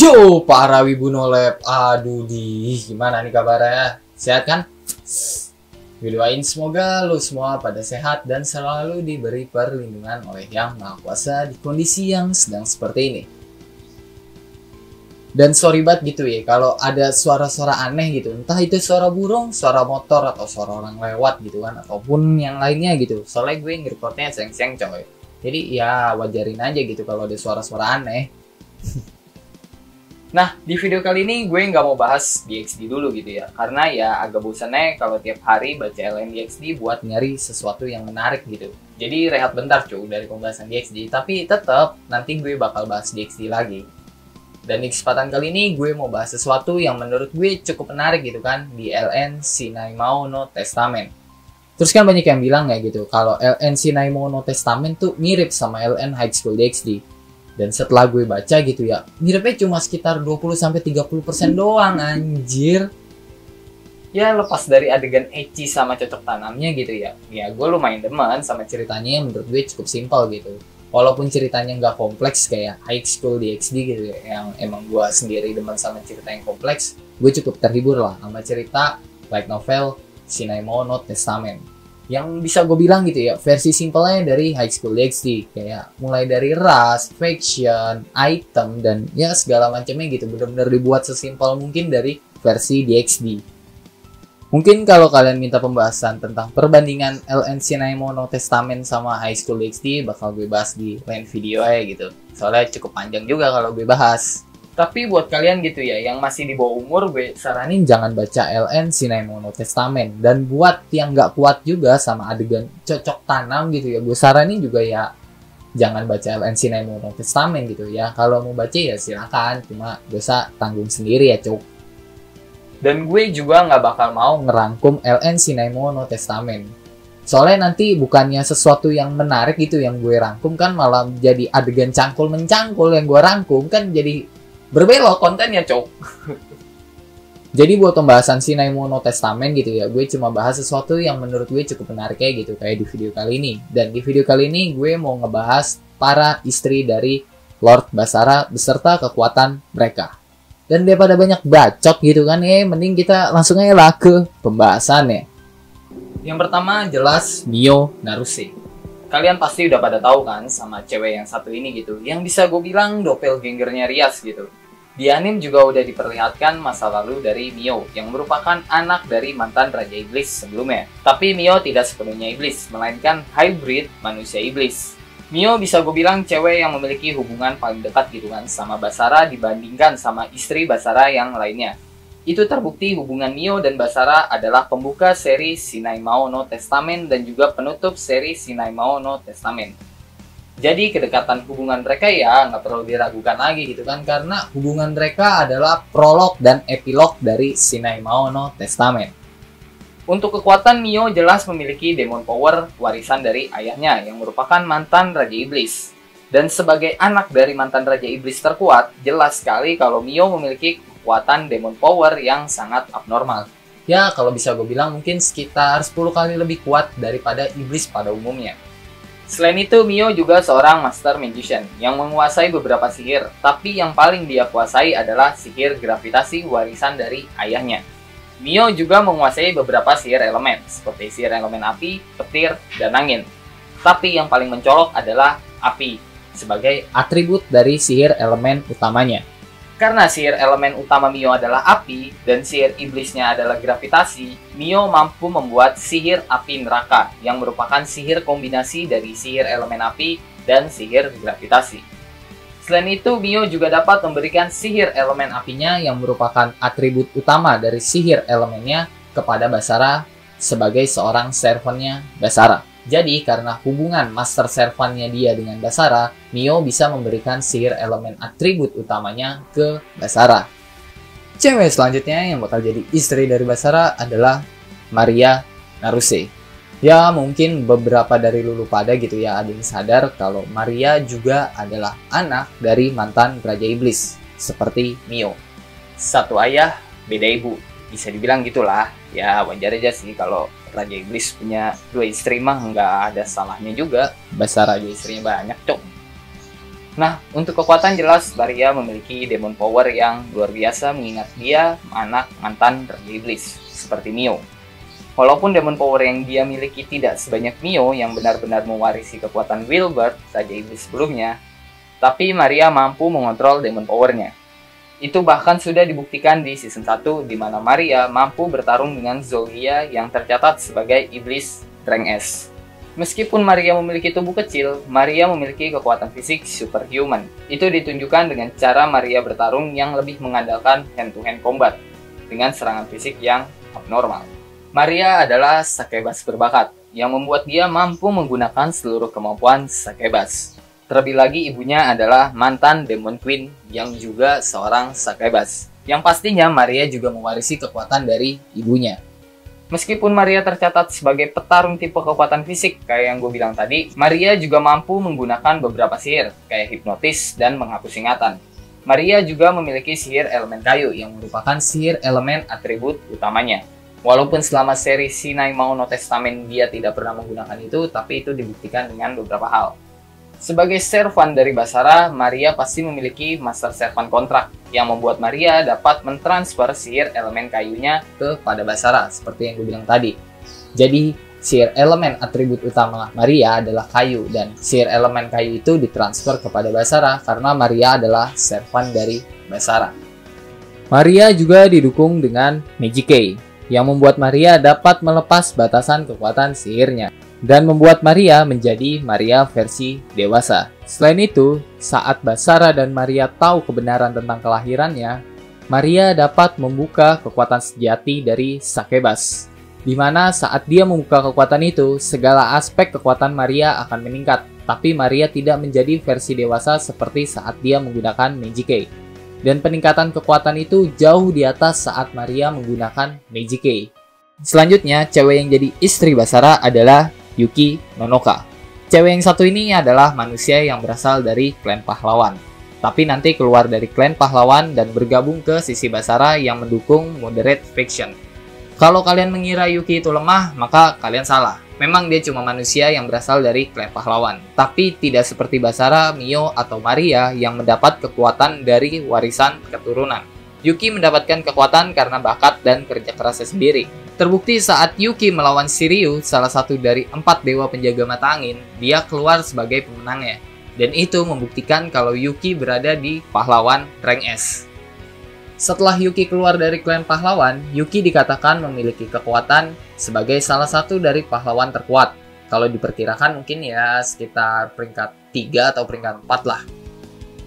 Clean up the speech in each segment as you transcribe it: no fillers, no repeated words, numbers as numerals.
Yo, para Wibu Nolep. Aduh, gimana nih kabarnya? Sehat kan? Gue doain semoga lu semua pada sehat dan selalu diberi perlindungan oleh Yang Maha Kuasa di kondisi yang sedang seperti ini. Dan sorry banget gitu ya, kalau ada suara-suara aneh gitu. Entah itu suara burung, suara motor, atau suara orang lewat gitu kan. Ataupun yang lainnya gitu. Soalnya gue ngerekornya siang-siang coy. Jadi ya wajarin aja gitu kalau ada suara-suara aneh. Nah, di video kali ini gue nggak mau bahas DXD dulu gitu ya. Karena ya agak bosannya kalau tiap hari baca LN DXD buat nyari sesuatu yang menarik gitu. Jadi rehat bentar cuy dari pembahasan DXD. Tapi tetap nanti gue bakal bahas DXD lagi. Dan di kesempatan kali ini gue mau bahas sesuatu yang menurut gue cukup menarik gitu kan. Di LN Sinaimou no Testament. Terus kan banyak yang bilang kayak gitu. Kalau LN Sinaimou no Testament tuh mirip sama LN High School DXD. Dan setelah gue baca gitu ya, miripnya cuma sekitar 20-30% doang anjir. Ya lepas dari adegan ecchi sama cocok tanamnya gitu ya. Ya gue lumayan demen sama ceritanya yang menurut gue cukup simpel gitu. Walaupun ceritanya nggak kompleks kayak High School DxD gitu ya. Yang emang gue sendiri demen sama cerita yang kompleks. Gue cukup terhibur lah sama cerita light novel Sinaimou no Testament. Yang bisa gue bilang gitu ya, versi simpelnya dari High School DxD. Kayak mulai dari ras, faction, item, dan ya segala macamnya gitu. Bener-bener dibuat sesimpel mungkin dari versi DxD. Mungkin kalau kalian minta pembahasan tentang perbandingan LN Sinaimou no Testament sama High School DxD, bakal gue bahas di lain video aja gitu. Soalnya cukup panjang juga kalau gue bahas. Tapi buat kalian gitu ya, yang masih di bawah umur, gue saranin jangan baca LN Sinaimou no Testament. Dan buat yang nggak kuat juga sama adegan cocok tanam gitu ya, gue saranin juga ya jangan baca LN Sinaimou no Testament gitu ya. Kalau mau baca ya silakan, cuma dosa tanggung sendiri ya cuk. Dan gue juga nggak bakal mau ngerangkum LN Sinaimou no Testament. Soalnya nanti bukannya sesuatu yang menarik gitu yang gue rangkum kan malah jadi adegan cangkul-mencangkul yang gue rangkum kan jadi berbelok kontennya cok. Jadi buat pembahasan Sinaimou no Testament gitu ya, gue cuma bahas sesuatu yang menurut gue cukup menarik kayak gitu kayak di video kali ini. Dan di video kali ini gue mau ngebahas para istri dari Lord Basara beserta kekuatan mereka. Dan daripada banyak bacot gitu kan ya, mending kita langsung aja lah ke pembahasannya. Yang pertama jelas Mio Naruse. Kalian pasti udah pada tahu kan sama cewek yang satu ini gitu, yang bisa gue bilang doppelgangernya Rias gitu. Di anime juga udah diperlihatkan masa lalu dari Mio, yang merupakan anak dari mantan Raja Iblis sebelumnya. Tapi Mio tidak sepenuhnya iblis, melainkan hybrid manusia iblis. Mio bisa gue bilang cewek yang memiliki hubungan paling dekat gitu kan sama Basara dibandingkan sama istri Basara yang lainnya. Itu terbukti hubungan Mio dan Basara adalah pembuka seri Sinaimou no Testament dan juga penutup seri Sinaimou no Testament. Jadi kedekatan hubungan mereka ya nggak perlu diragukan lagi gitu kan, karena hubungan mereka adalah prolog dan epilog dari Sinaimou no Testament. Untuk kekuatan, Mio jelas memiliki demon power warisan dari ayahnya yang merupakan mantan Raja Iblis. Dan sebagai anak dari mantan Raja Iblis terkuat, jelas sekali kalau Mio memiliki kekuatan demon power yang sangat abnormal. Ya kalau bisa gue bilang mungkin sekitar 10 kali lebih kuat daripada iblis pada umumnya. Selain itu, Mio juga seorang master magician yang menguasai beberapa sihir, tapi yang paling dia kuasai adalah sihir gravitasi warisan dari ayahnya. Mio juga menguasai beberapa sihir elemen, seperti sihir elemen api, petir, dan angin. Tapi yang paling mencolok adalah api, sebagai atribut dari sihir elemen utamanya. Karena sihir elemen utama Mio adalah api, dan sihir iblisnya adalah gravitasi, Mio mampu membuat sihir api neraka, yang merupakan sihir kombinasi dari sihir elemen api dan sihir gravitasi. Selain itu, Mio juga dapat memberikan sihir elemen apinya yang merupakan atribut utama dari sihir elemennya kepada Basara sebagai seorang servantnya Basara. Jadi, karena hubungan master servantnya dia dengan Basara, Mio bisa memberikan sihir elemen atribut utamanya ke Basara. Cewek selanjutnya yang bakal jadi istri dari Basara adalah Maria Naruse. Ya, mungkin beberapa dari lulu pada gitu ya ada yang sadar kalau Maria juga adalah anak dari mantan Raja Iblis, seperti Mio. Satu ayah, beda ibu. Bisa dibilang gitulah. Ya, wajar aja sih kalau Raja Iblis punya 2 istri mah nggak ada salahnya juga. Basara aja istrinya banyak, cok. Nah, untuk kekuatan jelas Maria memiliki demon power yang luar biasa mengingat dia anak mantan Raja Iblis, seperti Mio. Walaupun demon power yang dia miliki tidak sebanyak Mio yang benar-benar mewarisi kekuatan Wilbert, Raja Iblis sebelumnya, tapi Maria mampu mengontrol demon powernya. Itu bahkan sudah dibuktikan di season 1 di mana Maria mampu bertarung dengan Zolia yang tercatat sebagai iblis rank S. Meskipun Maria memiliki tubuh kecil, Maria memiliki kekuatan fisik superhuman. Itu ditunjukkan dengan cara Maria bertarung yang lebih mengandalkan hand-to-hand combat dengan serangan fisik yang abnormal. Maria adalah Sakebas berbakat, yang membuat dia mampu menggunakan seluruh kemampuan Sakebas. Terlebih lagi ibunya adalah mantan Demon Queen yang juga seorang Sakebas. Yang pastinya Maria juga mewarisi kekuatan dari ibunya. Meskipun Maria tercatat sebagai petarung tipe kekuatan fisik kayak yang gue bilang tadi, Maria juga mampu menggunakan beberapa sihir, kayak hipnotis dan menghapus ingatan. Maria juga memiliki sihir elemen kayu yang merupakan sihir elemen atribut utamanya. Walaupun selama seri Shinai Mono Testament dia tidak pernah menggunakan itu, tapi itu dibuktikan dengan beberapa hal. Sebagai servant dari Basara, Maria pasti memiliki Master Servant Kontrak yang membuat Maria dapat mentransfer sihir elemen kayunya kepada Basara, seperti yang gue bilang tadi. Jadi, sihir elemen atribut utama Maria adalah kayu, dan sihir elemen kayu itu ditransfer kepada Basara karena Maria adalah servant dari Basara. Maria juga didukung dengan Magic Key, yang membuat Maria dapat melepas batasan kekuatan sihirnya dan membuat Maria menjadi Maria versi dewasa. Selain itu, saat Basara dan Maria tahu kebenaran tentang kelahirannya, Maria dapat membuka kekuatan sejati dari Sakebas, di mana saat dia membuka kekuatan itu, segala aspek kekuatan Maria akan meningkat, tapi Maria tidak menjadi versi dewasa seperti saat dia menggunakan Magic Key. Dan peningkatan kekuatan itu jauh di atas saat Maria menggunakan Magic Key. Selanjutnya, cewek yang jadi istri Basara adalah Yuki Nonoka. Cewek yang satu ini adalah manusia yang berasal dari klan pahlawan, tapi nanti keluar dari klan pahlawan dan bergabung ke sisi Basara yang mendukung moderate faction. Kalau kalian mengira Yuki itu lemah, maka kalian salah. Memang dia cuma manusia yang berasal dari klan pahlawan, tapi tidak seperti Basara, Mio, atau Maria yang mendapat kekuatan dari warisan keturunan. Yuki mendapatkan kekuatan karena bakat dan kerja kerasnya sendiri. Terbukti saat Yuki melawan Shiryu, salah satu dari 4 dewa penjaga mata angin, dia keluar sebagai pemenangnya. Dan itu membuktikan kalau Yuki berada di pahlawan rank S. Setelah Yuki keluar dari klan pahlawan, Yuki dikatakan memiliki kekuatan sebagai salah satu dari pahlawan terkuat. Kalau diperkirakan mungkin ya sekitar peringkat 3 atau peringkat 4 lah.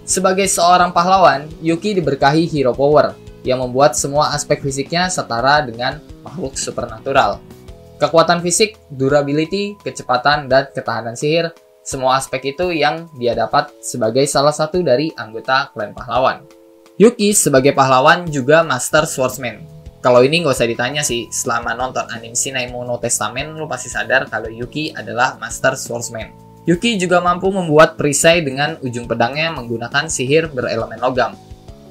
Sebagai seorang pahlawan, Yuki diberkahi hero power yang membuat semua aspek fisiknya setara dengan makhluk supernatural. Kekuatan fisik, durability, kecepatan, dan ketahanan sihir, semua aspek itu yang dia dapat sebagai salah satu dari anggota klan pahlawan. Yuki sebagai pahlawan juga Master Swordsman. Kalau ini nggak usah ditanya sih, selama nonton anime Shinai Mono Testament, lu pasti sadar kalau Yuki adalah Master Swordsman. Yuki juga mampu membuat perisai dengan ujung pedangnya menggunakan sihir berelemen logam.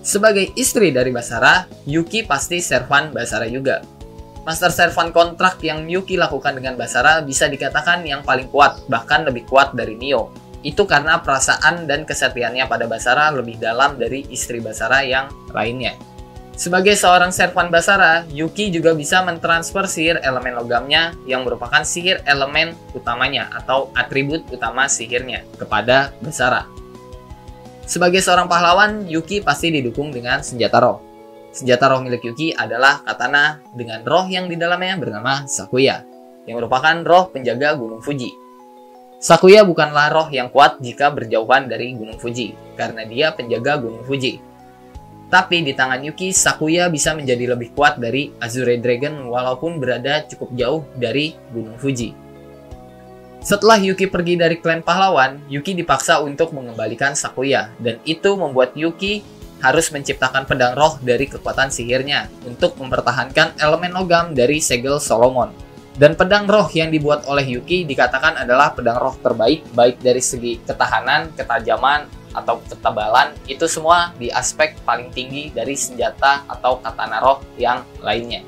Sebagai istri dari Basara, Yuki pasti servant Basara juga. Master Servant kontrak yang Yuki lakukan dengan Basara bisa dikatakan yang paling kuat, bahkan lebih kuat dari Mio. Itu karena perasaan dan kesetiaannya pada Basara lebih dalam dari istri Basara yang lainnya. Sebagai seorang servant Basara, Yuki juga bisa mentransfer sihir elemen logamnya yang merupakan sihir elemen utamanya atau atribut utama sihirnya kepada Basara. Sebagai seorang pahlawan, Yuki pasti didukung dengan senjata roh. Senjata roh milik Yuki adalah katana dengan roh yang di dalamnya bernama Sakuya, yang merupakan roh penjaga Gunung Fuji. Sakuya bukanlah roh yang kuat jika berjauhan dari Gunung Fuji, karena dia penjaga Gunung Fuji. Tapi di tangan Yuki, Sakuya bisa menjadi lebih kuat dari Azure Dragon walaupun berada cukup jauh dari Gunung Fuji. Setelah Yuki pergi dari klan pahlawan, Yuki dipaksa untuk mengembalikan Sakuya, dan itu membuat Yuki harus menciptakan pedang roh dari kekuatan sihirnya untuk mempertahankan elemen logam dari segel Solomon. Dan pedang roh yang dibuat oleh Yuki dikatakan adalah pedang roh terbaik, baik dari segi ketahanan, ketajaman, atau ketebalan. Itu semua di aspek paling tinggi dari senjata atau katana roh yang lainnya.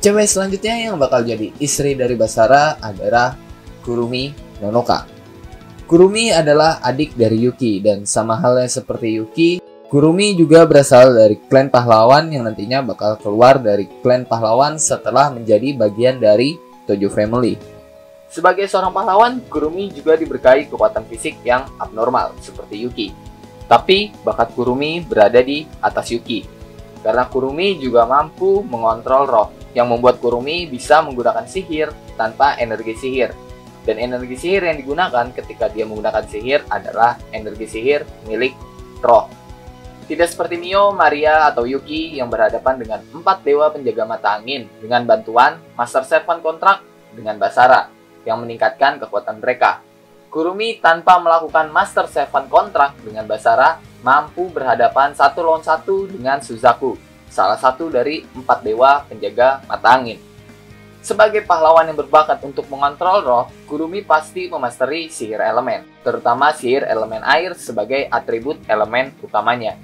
Cewek selanjutnya yang bakal jadi istri dari Basara adalah Kurumi Nonoka. Kurumi adalah adik dari Yuki, dan sama halnya seperti Yuki, Kurumi juga berasal dari klan pahlawan yang nantinya bakal keluar dari klan pahlawan setelah menjadi bagian dari Tojo Family. Sebagai seorang pahlawan, Kurumi juga diberkahi kekuatan fisik yang abnormal seperti Yuki. Tapi bakat Kurumi berada di atas Yuki, karena Kurumi juga mampu mengontrol roh, yang membuat Kurumi bisa menggunakan sihir tanpa energi sihir. Dan energi sihir yang digunakan ketika dia menggunakan sihir adalah energi sihir milik roh. Tidak seperti Mio, Maria, atau Yuki yang berhadapan dengan 4 dewa penjaga mata angin dengan bantuan Master Servant Contract dengan Basara yang meningkatkan kekuatan mereka. Kurumi tanpa melakukan Master Servant Contract dengan Basara mampu berhadapan 1 lawan 1 dengan Suzaku, salah satu dari 4 dewa penjaga mata angin. Sebagai pahlawan yang berbakat untuk mengontrol roh, Kurumi pasti memasteri sihir elemen, terutama sihir elemen air sebagai atribut elemen utamanya.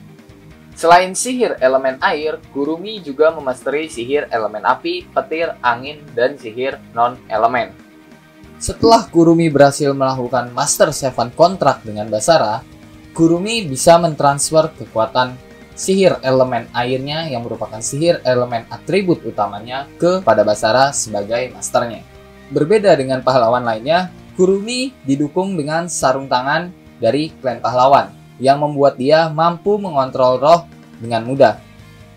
Selain sihir elemen air, Kurumi juga memasteri sihir elemen api, petir, angin, dan sihir non-elemen. Setelah Kurumi berhasil melakukan Master Servant Contract dengan Basara, Kurumi bisa mentransfer kekuatan sihir elemen airnya yang merupakan sihir elemen atribut utamanya kepada Basara sebagai masternya. Berbeda dengan pahlawan lainnya, Kurumi didukung dengan sarung tangan dari klan pahlawan yang membuat dia mampu mengontrol roh dengan mudah.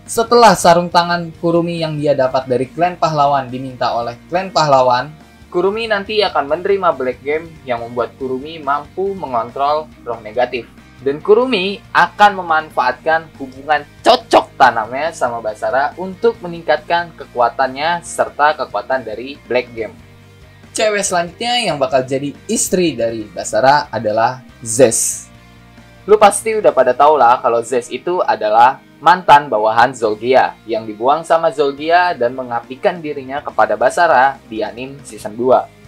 Setelah sarung tangan Kurumi yang dia dapat dari klan pahlawan diminta oleh klan pahlawan, Kurumi nanti akan menerima Black Game yang membuat Kurumi mampu mengontrol roh negatif. Dan Kurumi akan memanfaatkan hubungan cocok tanamnya sama Basara untuk meningkatkan kekuatannya serta kekuatan dari Black Game. Cewek selanjutnya yang bakal jadi istri dari Basara adalah Zez. Lu pasti udah pada tau lah kalau Zez itu adalah mantan bawahan Zolgia yang dibuang sama Zolgia dan mengabdikan dirinya kepada Basara di anime season 2.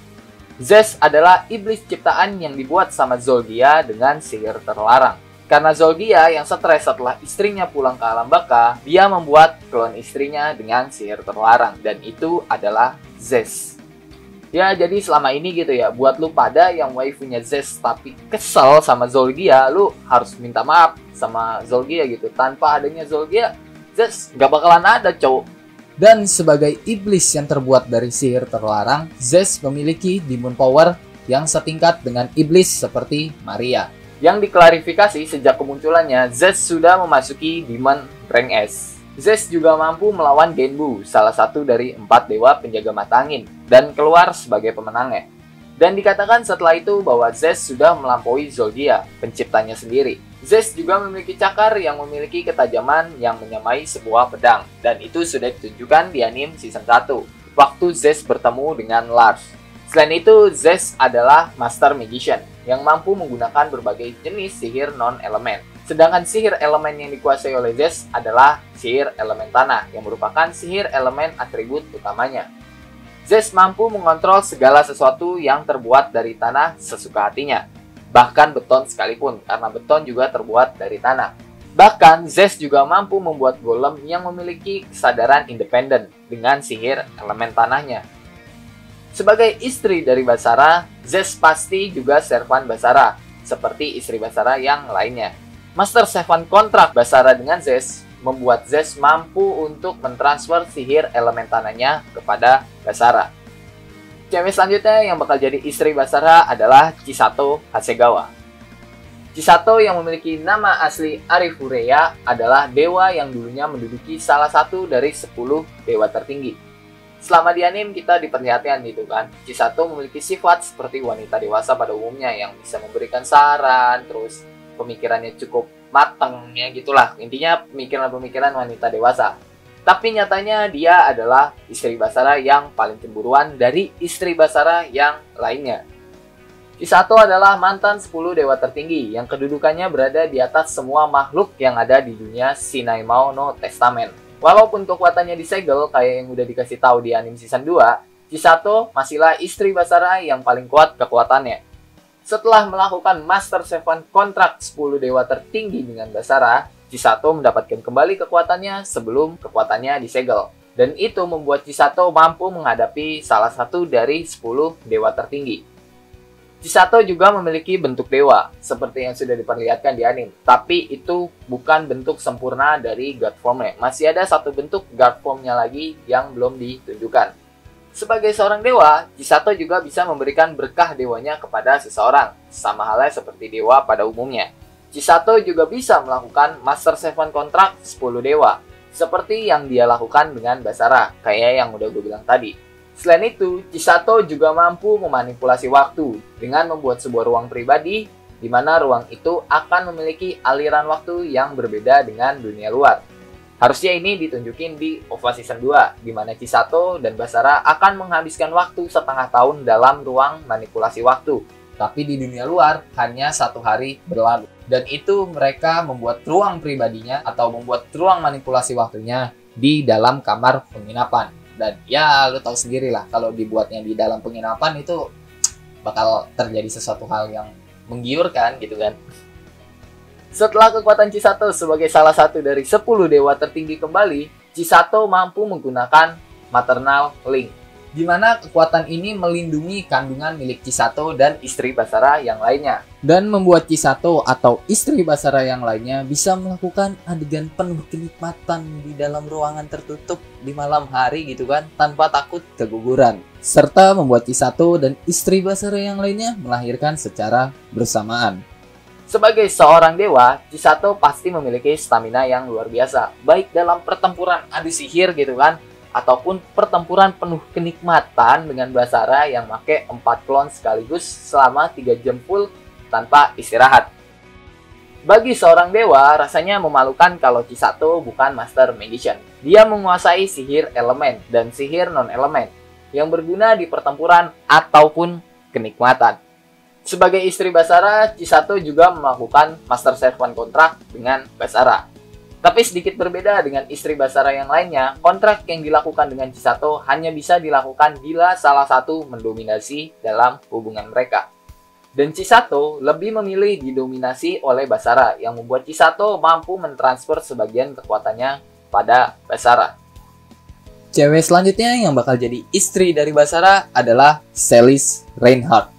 Zez adalah iblis ciptaan yang dibuat sama Zolgia dengan sihir terlarang. Karena Zolgia yang stres setelah istrinya pulang ke alam baka, dia membuat klon istrinya dengan sihir terlarang, dan itu adalah Zez. Ya, jadi selama ini gitu ya, buat lu pada yang waifunya Zez tapi kesel sama Zolgia, lu harus minta maaf sama Zolgia gitu. Tanpa adanya Zolgia, Zez gak bakalan ada, cowok. Dan sebagai iblis yang terbuat dari sihir terlarang, Zez memiliki demon power yang setingkat dengan iblis seperti Maria. Yang diklarifikasi sejak kemunculannya, Zez sudah memasuki Demon Rank S. Zez juga mampu melawan Genbu, salah satu dari 4 dewa penjaga mata angin, dan keluar sebagai pemenangnya. Dan dikatakan setelah itu bahwa Zez sudah melampaui Zolgia, penciptanya sendiri. Zez juga memiliki cakar yang memiliki ketajaman yang menyamai sebuah pedang, dan itu sudah ditunjukkan di anime season 1, waktu Zez bertemu dengan Lars. Selain itu, Zez adalah Master Magician, yang mampu menggunakan berbagai jenis sihir non-elemen. Sedangkan sihir elemen yang dikuasai oleh Zez adalah sihir elemen tanah, yang merupakan sihir elemen atribut utamanya. Zez mampu mengontrol segala sesuatu yang terbuat dari tanah sesuka hatinya. Bahkan beton sekalipun, karena beton juga terbuat dari tanah. Bahkan, Zez juga mampu membuat golem yang memiliki kesadaran independen dengan sihir elemen tanahnya. Sebagai istri dari Basara, Zez pasti juga servan Basara, seperti istri Basara yang lainnya. Master Servant Contract Basara dengan Zez membuat Zez mampu untuk mentransfer sihir elemen tanahnya kepada Basara. Cewek selanjutnya yang bakal jadi istri Basara adalah Chisato Hasegawa. Chisato yang memiliki nama asli Arifureya adalah dewa yang dulunya menduduki salah satu dari 10 dewa tertinggi. Selama di anime kita diperlihatkan gitu kan, Chisato memiliki sifat seperti wanita dewasa pada umumnya yang bisa memberikan saran, terus pemikirannya cukup mateng ya gitulah. Intinya pemikiran-pemikiran wanita dewasa. Tapi nyatanya dia adalah istri Basara yang paling cemburuan dari istri Basara yang lainnya. Chisato adalah mantan 10 dewa tertinggi yang kedudukannya berada di atas semua makhluk yang ada di dunia Shinaimao no Testament. Walaupun kekuatannya disegel kayak yang udah dikasih tahu di anime season 2, Chisato masihlah istri Basara yang paling kuat kekuatannya. Setelah melakukan Master Servant Contract 10 dewa tertinggi dengan Basara, Chisato mendapatkan kembali kekuatannya sebelum kekuatannya disegel. Dan itu membuat Chisato mampu menghadapi salah satu dari 10 dewa tertinggi. Chisato juga memiliki bentuk dewa, seperti yang sudah diperlihatkan di anime. Tapi itu bukan bentuk sempurna dari God Form-nya. Masih ada satu bentuk God Form-nya lagi yang belum ditunjukkan. Sebagai seorang dewa, Chisato juga bisa memberikan berkah dewanya kepada seseorang, sama halnya seperti dewa pada umumnya. Chisato juga bisa melakukan Master Seven Contract 10 dewa, seperti yang dia lakukan dengan Basara, kayak yang udah gue bilang tadi. Selain itu, Chisato juga mampu memanipulasi waktu dengan membuat sebuah ruang pribadi di mana ruang itu akan memiliki aliran waktu yang berbeda dengan dunia luar. Harusnya ini ditunjukin di OVA Season 2, di mana Chisato dan Basara akan menghabiskan waktu setengah tahun dalam ruang manipulasi waktu. Tapi di dunia luar hanya 1 hari berlalu. Dan itu mereka membuat ruang pribadinya atau membuat ruang manipulasi waktunya di dalam kamar penginapan. Dan ya lu tahu sendiri lah, kalau dibuatnya di dalam penginapan itu bakal terjadi sesuatu hal yang menggiurkan gitu kan. Setelah kekuatan Chisato sebagai salah satu dari 10 dewa tertinggi kembali, Chisato mampu menggunakan Maternal Link, di mana kekuatan ini melindungi kandungan milik Chisato dan istri Basara yang lainnya. Dan membuat Chisato atau istri Basara yang lainnya bisa melakukan adegan penuh kenikmatan di dalam ruangan tertutup di malam hari gitu kan, tanpa takut keguguran. Serta membuat Chisato dan istri Basara yang lainnya melahirkan secara bersamaan. Sebagai seorang dewa, Chisato pasti memiliki stamina yang luar biasa, baik dalam pertempuran adu sihir gitu kan, ataupun pertempuran penuh kenikmatan dengan Basara yang make 4 klon sekaligus selama 3 jam full tanpa istirahat. Bagi seorang dewa, rasanya memalukan kalau Chisato bukan Master Magician. Dia menguasai sihir elemen dan sihir non-elemen yang berguna di pertempuran ataupun kenikmatan. Sebagai istri Basara, Chisato juga melakukan Master Seven Contract dengan Basara. Tapi sedikit berbeda dengan istri Basara yang lainnya, kontrak yang dilakukan dengan Chisato hanya bisa dilakukan bila salah satu mendominasi dalam hubungan mereka. Dan Chisato lebih memilih didominasi oleh Basara, yang membuat Chisato mampu mentransfer sebagian kekuatannya pada Basara. Cewek selanjutnya yang bakal jadi istri dari Basara adalah Celis Reinhardt.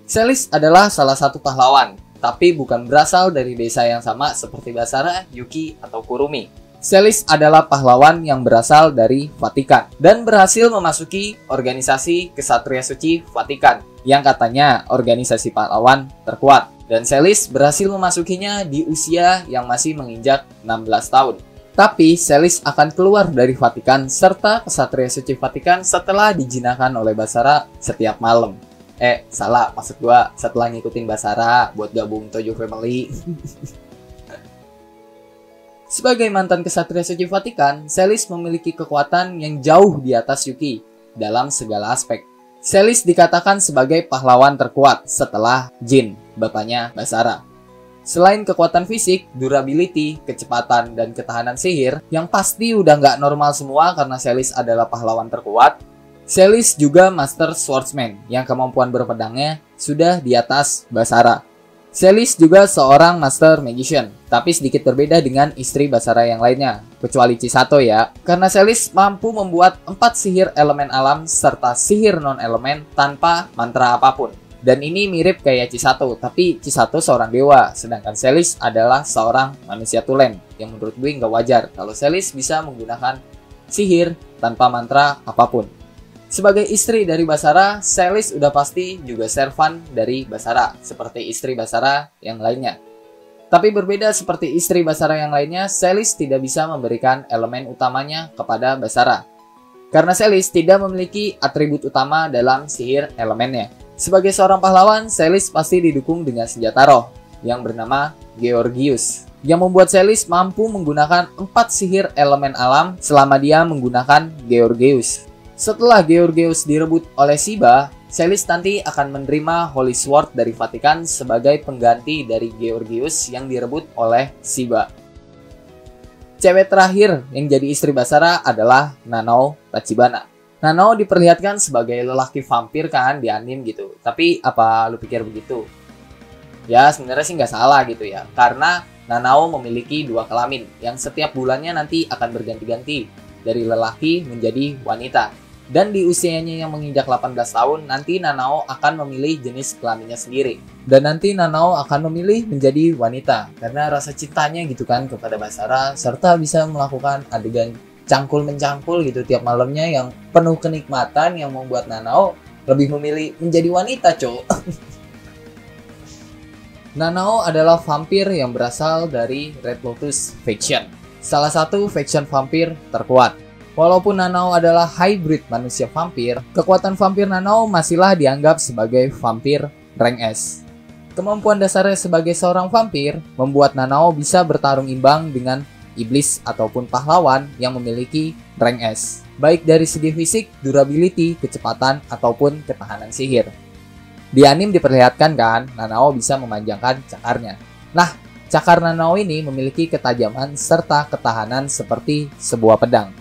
Celis adalah salah satu pahlawan, tapi bukan berasal dari desa yang sama seperti Basara, Yuki, atau Kurumi. Celis adalah pahlawan yang berasal dari Vatikan dan berhasil memasuki organisasi Kesatria Suci Vatikan yang katanya organisasi pahlawan terkuat. Dan Celis berhasil memasukinya di usia yang masih menginjak 16 tahun. Tapi Celis akan keluar dari Vatikan serta Kesatria Suci Vatikan setelah dijinakan oleh Basara setiap malam. Salah, maksud gua setelah ngikutin Basara buat gabung Tojo Family. Sebagai mantan Kesatria Suci Vatikan, Celis memiliki kekuatan yang jauh di atas Yuki dalam segala aspek. Celis dikatakan sebagai pahlawan terkuat setelah Jin, bapaknya Basara. Selain kekuatan fisik, durability, kecepatan, dan ketahanan sihir, yang pasti udah nggak normal semua karena Celis adalah pahlawan terkuat, Celis juga Master Swordsman yang kemampuan berpedangnya sudah di atas Basara. Celis juga seorang Master Magician, tapi sedikit berbeda dengan istri Basara yang lainnya, kecuali Chisato ya. Karena Celis mampu membuat 4 sihir elemen alam serta sihir non-elemen tanpa mantra apapun. Dan ini mirip kayak Chisato, tapi Chisato seorang dewa, sedangkan Celis adalah seorang manusia tulen, yang menurut gue nggak wajar kalau Celis bisa menggunakan sihir tanpa mantra apapun. Sebagai istri dari Basara, Celis udah pasti juga servan dari Basara, seperti istri Basara yang lainnya. Tapi berbeda seperti istri Basara yang lainnya, Celis tidak bisa memberikan elemen utamanya kepada Basara. Karena Celis tidak memiliki atribut utama dalam sihir elemennya. Sebagai seorang pahlawan, Celis pasti didukung dengan senjata roh yang bernama Georgius, yang membuat Celis mampu menggunakan 4 sihir elemen alam selama dia menggunakan Georgius. Setelah Georgius direbut oleh Shiba, Celis nanti akan menerima Holy Sword dari Vatikan sebagai pengganti dari Georgius yang direbut oleh Shiba. Cewek terakhir yang jadi istri Basara adalah Nanao Tachibana. Nanao diperlihatkan sebagai lelaki vampir kan di anime gitu. Tapi apa lu pikir begitu? Ya sebenarnya sih nggak salah gitu ya. Karena Nanao memiliki 2 kelamin yang setiap bulannya nanti akan berganti-ganti dari lelaki menjadi wanita. Dan di usianya yang menginjak 18 tahun, nanti Nanao akan memilih jenis kelaminnya sendiri. Dan nanti Nanao akan memilih menjadi wanita karena rasa cintanya gitu kan kepada Basara, serta bisa melakukan adegan cangkul-mencangkul gitu tiap malamnya yang penuh kenikmatan yang membuat Nanao lebih memilih menjadi wanita, cowok. Nanao adalah vampir yang berasal dari Red Lotus Faction, salah satu faction vampir terkuat. Walaupun Nanao adalah hybrid manusia vampir, kekuatan vampir Nanao masihlah dianggap sebagai vampir rank S. Kemampuan dasarnya sebagai seorang vampir membuat Nanao bisa bertarung imbang dengan iblis ataupun pahlawan yang memiliki rank S, baik dari segi fisik, durability, kecepatan, ataupun ketahanan sihir. Di anime diperlihatkan kan, Nanao bisa memanjangkan cakarnya. Nah, cakar Nanao ini memiliki ketajaman serta ketahanan seperti sebuah pedang.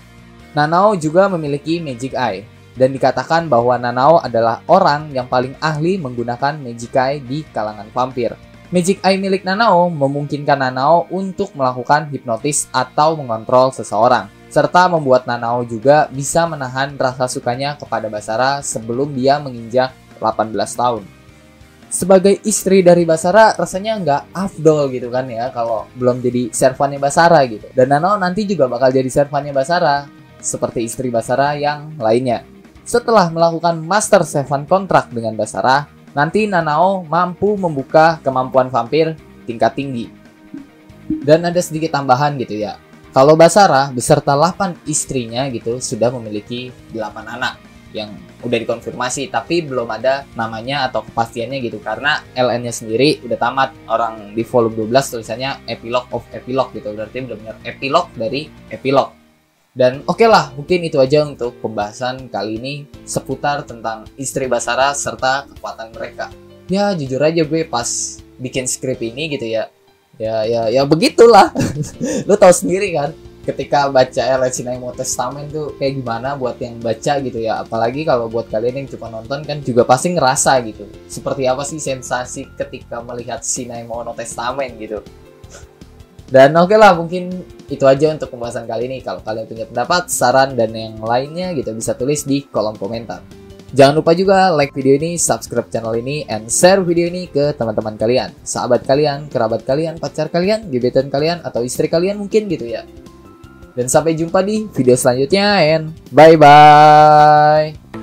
Nanao juga memiliki Magic Eye, dan dikatakan bahwa Nanao adalah orang yang paling ahli menggunakan Magic Eye di kalangan vampir. Magic Eye milik Nanao memungkinkan Nanao untuk melakukan hipnotis atau mengontrol seseorang, serta membuat Nanao juga bisa menahan rasa sukanya kepada Basara sebelum dia menginjak 18 tahun. Sebagai istri dari Basara rasanya nggak afdol gitu kan ya kalau belum jadi servannya Basara gitu. Dan Nanao nanti juga bakal jadi servannya Basara seperti istri Basara yang lainnya. Setelah melakukan Master Servant Contract dengan Basara, nanti Nanao mampu membuka kemampuan vampir tingkat tinggi. Dan ada sedikit tambahan gitu ya. Kalau Basara beserta 8 istrinya gitu sudah memiliki 8 anak yang udah dikonfirmasi, tapi belum ada namanya atau kepastiannya gitu karena LN-nya sendiri udah tamat. Orang di volume 12 tulisannya Epilogue of Epilogue gitu, berarti benar-benar epilog dari epilog. Dan oke lah, mungkin itu aja untuk pembahasan kali ini seputar tentang istri Basara serta kekuatan mereka. Ya jujur aja gue pas bikin skrip ini gitu ya begitulah. Lu tahu sendiri kan, ketika baca Elite Cinema Testament tuh kayak gimana buat yang baca gitu ya. Apalagi kalau buat kalian yang cuma nonton kan juga pasti ngerasa gitu. Seperti apa sih sensasi ketika melihat Cinema Testament gitu. Dan oke lah, mungkin itu aja untuk pembahasan kali ini. Kalau kalian punya pendapat, saran, dan yang lainnya gitu bisa tulis di kolom komentar. Jangan lupa juga like video ini, subscribe channel ini, and share video ini ke teman-teman kalian, sahabat kalian, kerabat kalian, pacar kalian, gebetan kalian, atau istri kalian mungkin gitu ya. Dan sampai jumpa di video selanjutnya, and bye-bye!